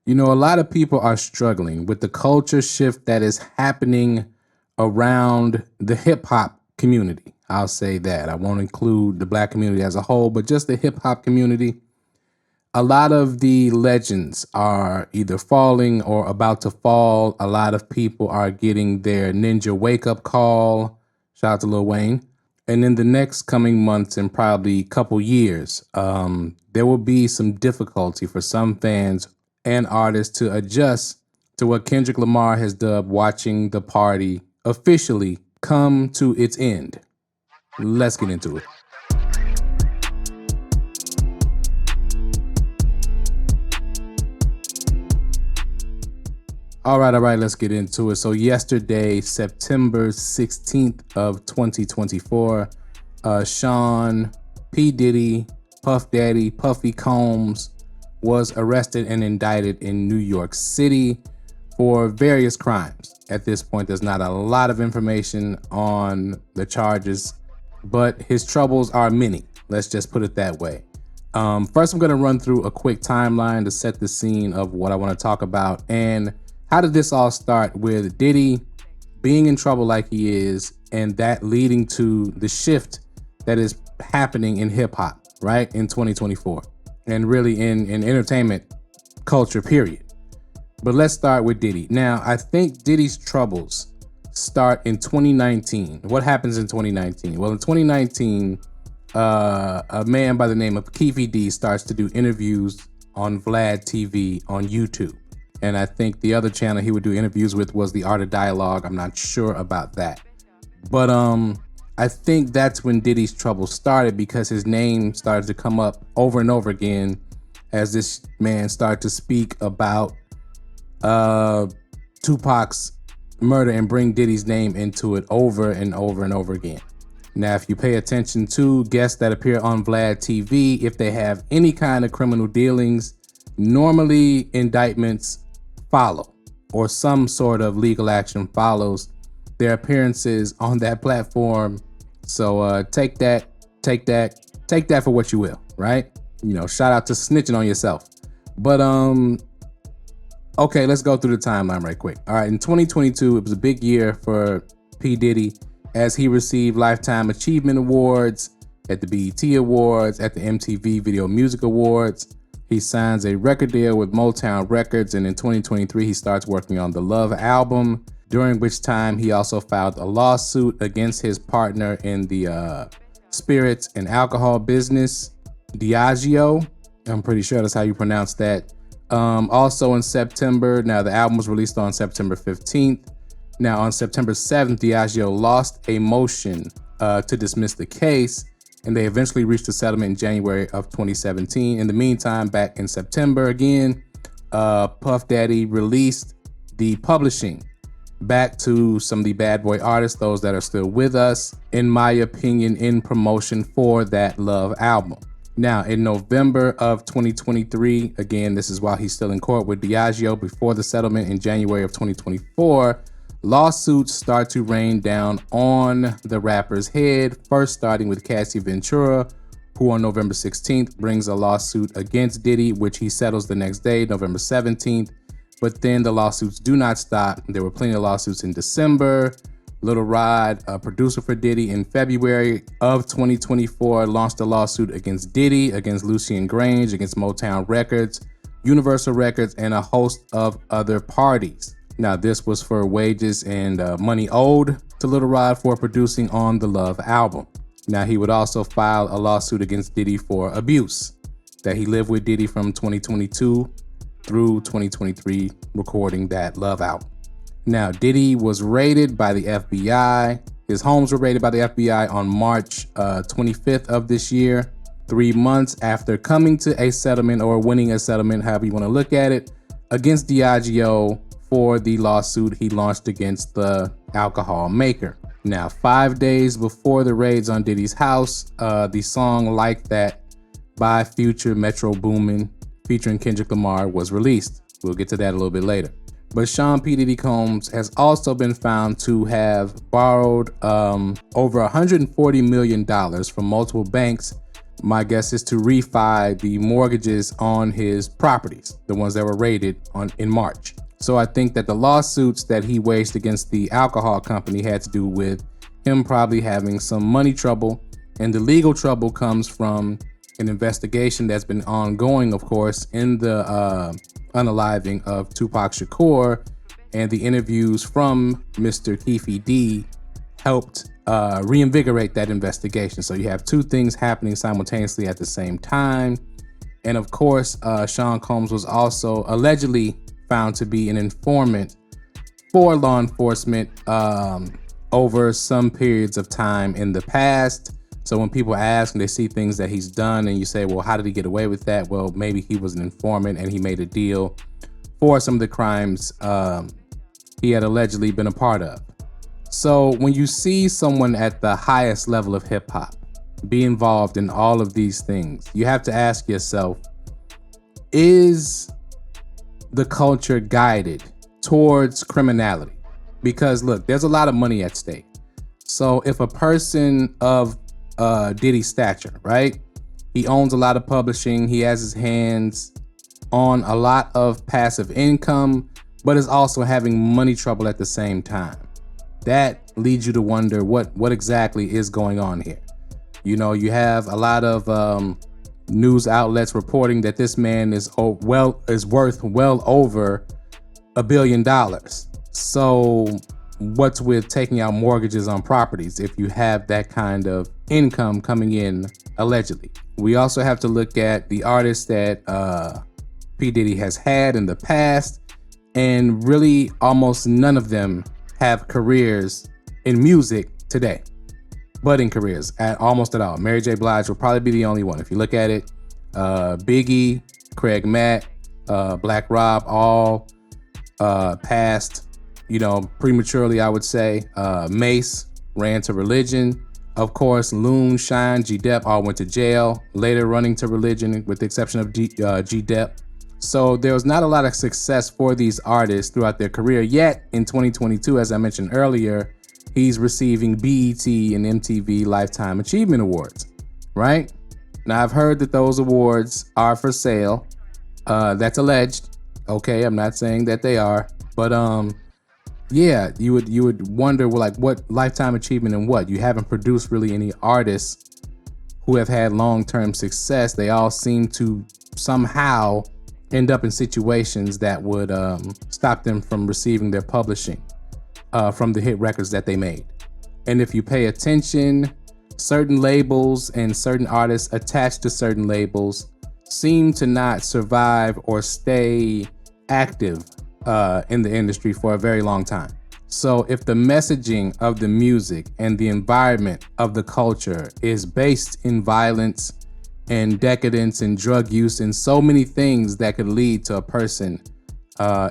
You know, a lot of people are struggling with the culture shift that is happening around the hip hop community. I'll say that. I won't include the black community as a whole, but just the hip hop community. A lot of the legends are either falling or about to fall. A lot of people are getting their ninja wake up call. Shout out to Lil Wayne. And in the next coming months and probably couple years, there will be some difficulty for some fans and artists to adjust to what Kendrick Lamar has dubbed watching the party officially come to its end. Let's get into it. All right, let's get into it. So yesterday, September 16th of 2024, Sean P. Diddy, Puff Daddy, Puffy Combs was arrested and indicted in New York City for various crimes. At this point, there's not a lot of information on the charges, but his troubles are many. Let's just put it that way. First, I'm going to run through a quick timeline to set the scene of what I want to talk about. And how did this all start with Diddy being in trouble like he is, and that leading to the shift that is happening in hip hop, right, in 2024, and really in entertainment culture, period. But let's start with Diddy. Now, I think Diddy's troubles start in 2019. What happens in 2019? Well, in 2019, a man by the name of Keefy D starts to do interviews on Vlad TV on YouTube. And I think the other channel he would do interviews with was The Art of Dialogue. I'm not sure about that. But I think that's when Diddy's trouble started, because his name started to come up over and over again as this man started to speak about Tupac's murder and bring Diddy's name into it over and over and over again. Now, if you pay attention to guests that appear on Vlad TV, if they have any kind of criminal dealings, normally indictments follow, or some sort of legal action follows their appearances on that platform. So take that for what you will, right? You know, shout out to snitching on yourself. But okay, let's go through the timeline right quick. All right, in 2022, it was a big year for P. Diddy as he received Lifetime Achievement Awards at the BET Awards, at the MTV Video Music Awards. He signs a record deal with Motown Records, and in 2023, he starts working on the Love album, during which time he also filed a lawsuit against his partner in the spirits and alcohol business, Diageo. I'm pretty sure that's how you pronounce that. Also in September, now the album was released on September 15th. Now on September 7th, Diageo lost a motion to dismiss the case, and they eventually reached a settlement in January of 2017. In the meantime, back in September again, Puff Daddy released the publishing back to some of the bad boy artists, those that are still with us, in my opinion, in promotion for that Love album. Now, in November of 2023, again, this is while he's still in court with Diageo before the settlement in January of 2024, lawsuits start to rain down on the rapper's head, first starting with Cassie Ventura, who on November 16th brings a lawsuit against Diddy, which he settles the next day, November 17th. But then the lawsuits do not stop. There were plenty of lawsuits in December. Lil Rod, a producer for Diddy, in February of 2024, launched a lawsuit against Diddy, against Lucian Grange, against Motown Records, Universal Records, and a host of other parties. Now, this was for wages and money owed to Lil Rod for producing on the Love album. Now, he would also file a lawsuit against Diddy for abuse, that he lived with Diddy from 2022 through 2023, recording that Love album. Now, Diddy was raided by the FBI. His homes were raided by the FBI on March 25th of this year, 3 months after coming to a settlement, or winning a settlement, however you want to look at it, against Diageo for the lawsuit he launched against the alcohol maker. Now, 5 days before the raids on Diddy's house, the song Like That by Future Metro Boomin, featuring Kendrick Lamar, was released. We'll get to that a little bit later. But Sean P. Diddy Combs has also been found to have borrowed over $140 million from multiple banks my guess is to refi the mortgages on his properties, the ones that were raided in March. So I think that the lawsuits that he waged against the alcohol company had to do with him probably having some money trouble, and the legal trouble comes from an investigation that's been ongoing, of course, in the unaliving of Tupac Shakur, and the interviews from Mr. Keefe D helped reinvigorate that investigation. So you have two things happening simultaneously at the same time. And of course, Sean Combs was also allegedly found to be an informant for law enforcement over some periods of time in the past. So when people ask and they see things that he's done and you say, well, how did he get away with that? Well, maybe he was an informant and he made a deal for some of the crimes he had allegedly been a part of. So when you see someone at the highest level of hip hop be involved in all of these things, you have to ask yourself, is the culture guided towards criminality? Because look, there's a lot of money at stake. So if a person of Diddy's stature, right? He owns a lot of publishing. He has his hands on a lot of passive income, but is also having money trouble at the same time. That leads you to wonder what exactly is going on here. You know, you have a lot of news outlets reporting that this man is worth well over $1 billion. So what's with taking out mortgages on properties if you have that kind of income coming in allegedly? We also have to look at the artists that P. Diddy has had in the past, and really almost none of them have careers in music today, budding careers almost at all. Mary J. Blige will probably be the only one. If you look at it, Biggie, Craig Mack, Black Rob, all passed, prematurely, I would say. Mace ran to religion. Of course, Loon, Shine, G-Dep all went to jail, later running to religion with the exception of G-Dep. So there was not a lot of success for these artists throughout their career, yet in 2022, as I mentioned earlier, he's receiving BET and MTV Lifetime Achievement Awards, right? Now, I've heard that those awards are for sale. That's alleged. Okay, I'm not saying that they are, but yeah, you would wonder, well, like, what lifetime achievement and what? You haven't produced really any artists who have had long-term success. They all seem to somehow end up in situations that would stop them from receiving their publishing from the hit records that they made. And if you pay attention, certain labels and certain artists attached to certain labels seem to not survive or stay active in the industry for a very long time. So if the messaging of the music and the environment of the culture is based in violence and decadence and drug use and so many things that could lead to a person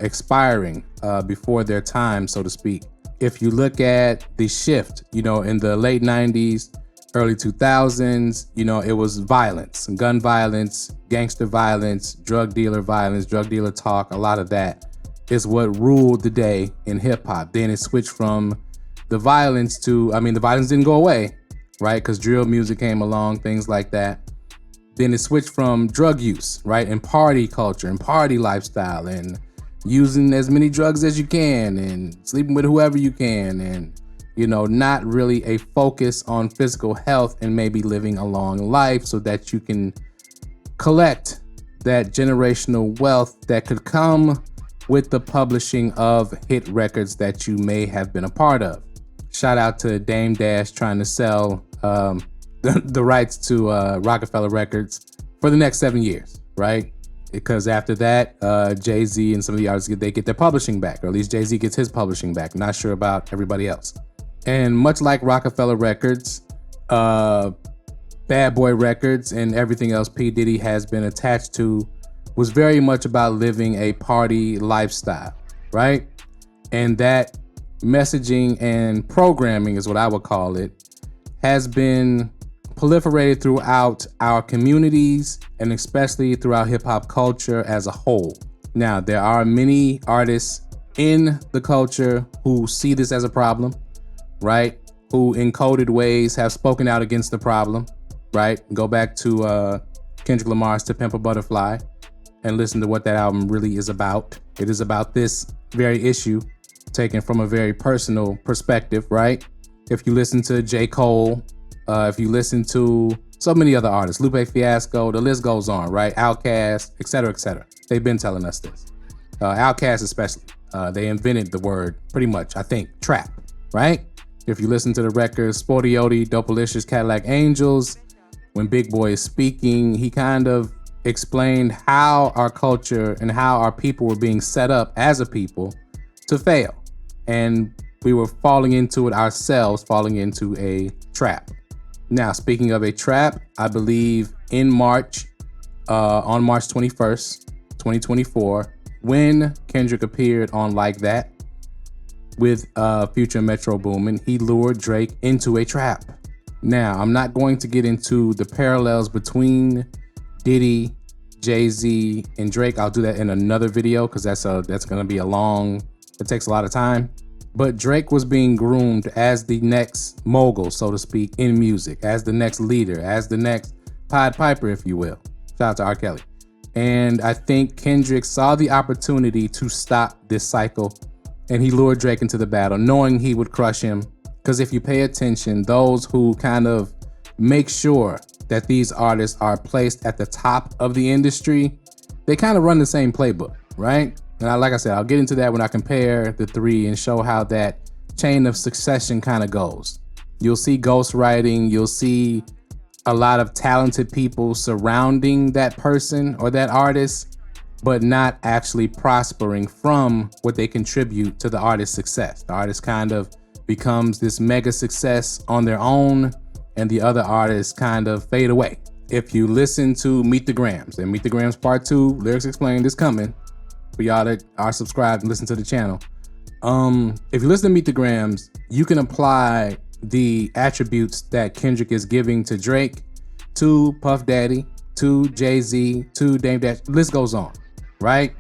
expiring before their time, so to speak. If you look at the shift, in the late 90s, early 2000s, it was violence, gun violence, gangster violence, drug dealer talk. A lot of that is what ruled the day in hip hop. Then it switched from the violence to, the violence didn't go away, right? Because drill music came along, things like that. Then it switched from drug use, right? And party culture and party lifestyle and using as many drugs as you can and sleeping with whoever you can and, not really a focus on physical health and maybe living a long life so that you can collect that generational wealth that could come with the publishing of hit records that you may have been a part of. Shout out to Dame Dash trying to sell the rights to Rockefeller Records for the next 7 years, right? Because after that, Jay-Z and some of the artists, they get their publishing back, or at least Jay-Z gets his publishing back. Not sure about everybody else. And much like Rockefeller Records, Bad Boy Records, and everything else P. Diddy has been attached to was very much about living a party lifestyle, right? And that messaging and programming is what I would call it, has been proliferated throughout our communities and especially throughout hip hop culture as a whole. Now, there are many artists in the culture who see this as a problem, right? Who in coded ways have spoken out against the problem. right? Go back to Kendrick Lamar's To Pimp a Butterfly and listen to what that album really is about. It is about this very issue taken from a very personal perspective, right? If you listen to J. Cole, if you listen to so many other artists, Lupe Fiasco, the list goes on, right? Outkast, et cetera, et cetera. They've been telling us this. Outkast especially. They invented the word, pretty much, I think, trap, right? If you listen to the records, Sporty Odie, Dopalicious, Cadillac Angels, when Big Boy is speaking, he kind of explained how our culture and how our people were being set up as a people to fail. And we were falling into it ourselves, falling into a trap. Now, speaking of a trap, I believe in March, on March 21st, 2024, when Kendrick appeared on Like That with Future and Metro Boomin, he lured Drake into a trap. Now, I'm not going to get into the parallels between Diddy, Jay-Z, and Drake. I'll do that in another video because that's going to be it takes a lot of time. But Drake was being groomed as the next mogul, so to speak, in music, as the next leader, as the next Pied Piper, if you will. Shout out to R. Kelly. And I think Kendrick saw the opportunity to stop this cycle, and he lured Drake into the battle, knowing he would crush him. Because if you pay attention, those who kind of make sure that these artists are placed at the top of the industry, they kind of run the same playbook, right? And like I said, I'll get into that when I compare the three and show how that chain of succession kind of goes. You'll see ghostwriting, you'll see a lot of talented people surrounding that person or that artist, but not actually prospering from what they contribute to the artist's success. The artist kind of becomes this mega success on their own, and the other artists kind of fade away. If you listen to Meet the Grams, and Meet the Grams Part 2, Lyrics Explained is coming, for y'all that are subscribed and listen to the channel. If you listen to Meet the Grams, you can apply the attributes that Kendrick is giving to Drake, to Puff Daddy, to Jay-Z, to Dame Dash, the list goes on, right?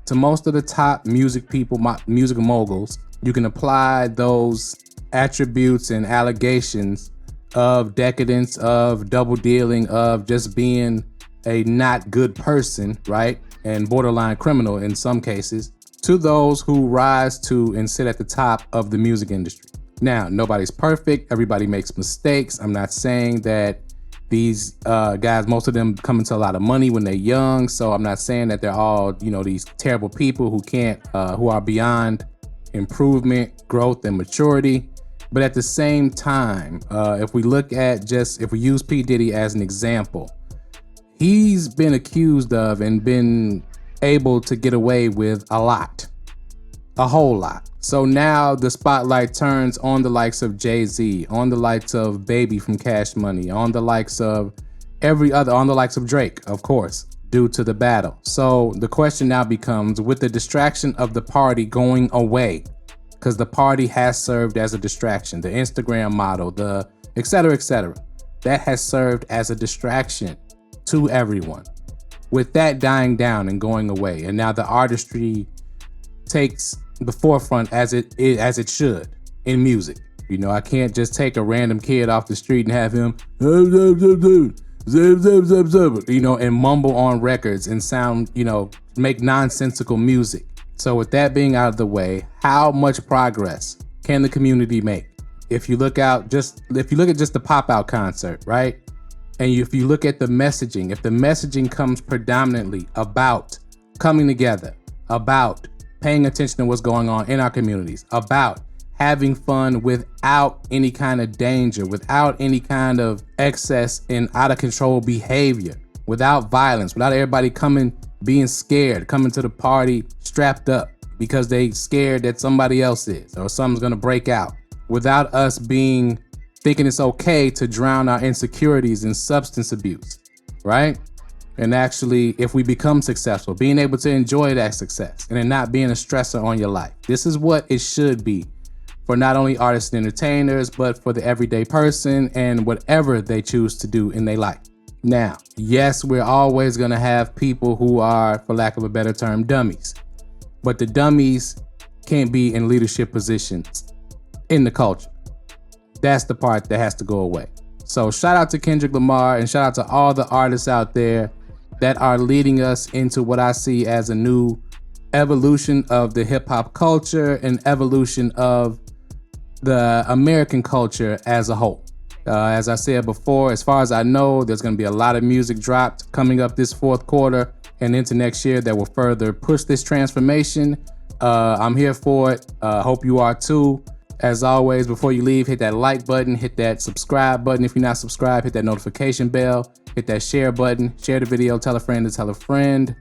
To most of the top music people, music moguls, you can apply those attributes and allegations of decadence, of double dealing, of just being a not good person, right? And borderline criminal in some cases, to those who rise to and sit at the top of the music industry. Now, nobody's perfect. Everybody makes mistakes. I'm not saying that these guys, most of them come into a lot of money when they're young. So I'm not saying that they're all, these terrible people who are beyond improvement, growth, and maturity. But at the same time, if we use P. Diddy as an example, he's been accused of and been able to get away with a whole lot. So now the spotlight turns on the likes of Jay-Z, on the likes of Baby from Cash Money, on the likes of on the likes of Drake, of course, due to the battle. So the question now becomes, with the distraction of the party going away, because the party has served as a distraction, the Instagram model, the et cetera, that has served as a distraction to everyone. With that dying down and going away, and now the artistry takes the forefront as it should in music. I can't just take a random kid off the street and have him and mumble on records and sound, make nonsensical music. So with that being out of the way, how much progress can the community make? If you look at just the pop out concert, right? And if you look at the messaging, if the messaging comes predominantly about coming together, about paying attention to what's going on in our communities, about having fun without any kind of danger, without any kind of excess and out of control behavior, without violence, without everybody being scared, coming to the party strapped up because they scared that somebody else is or something's gonna break out, without us thinking it's okay to drown our insecurities in substance abuse, right? And actually, if we become successful, being able to enjoy that success and it not being a stressor on your life. This is what it should be for not only artists and entertainers, but for the everyday person and whatever they choose to do in their life. Now, yes, we're always gonna have people who are, for lack of a better term, dummies. But the dummies can't be in leadership positions in the culture. That's the part that has to go away. So shout out to Kendrick Lamar and shout out to all the artists out there that are leading us into what I see as a new evolution of the hip hop culture and evolution of the American culture as a whole. As I said before, as far as I know, there's going to be a lot of music dropped coming up this fourth quarter and into next year that will further push this transformation. I'm here for it. Hope you are too. As always, before you leave, hit that like button, hit that subscribe button. If you're not subscribed, hit that notification bell, hit that share button, share the video, tell a friend to tell a friend.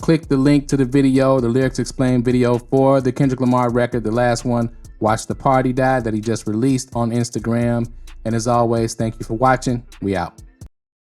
Click the link to the video, the Lyrics Explained video for the Kendrick Lamar record, the last one, Watch the Party Die, that he just released on Instagram. And as always, thank you for watching. We out.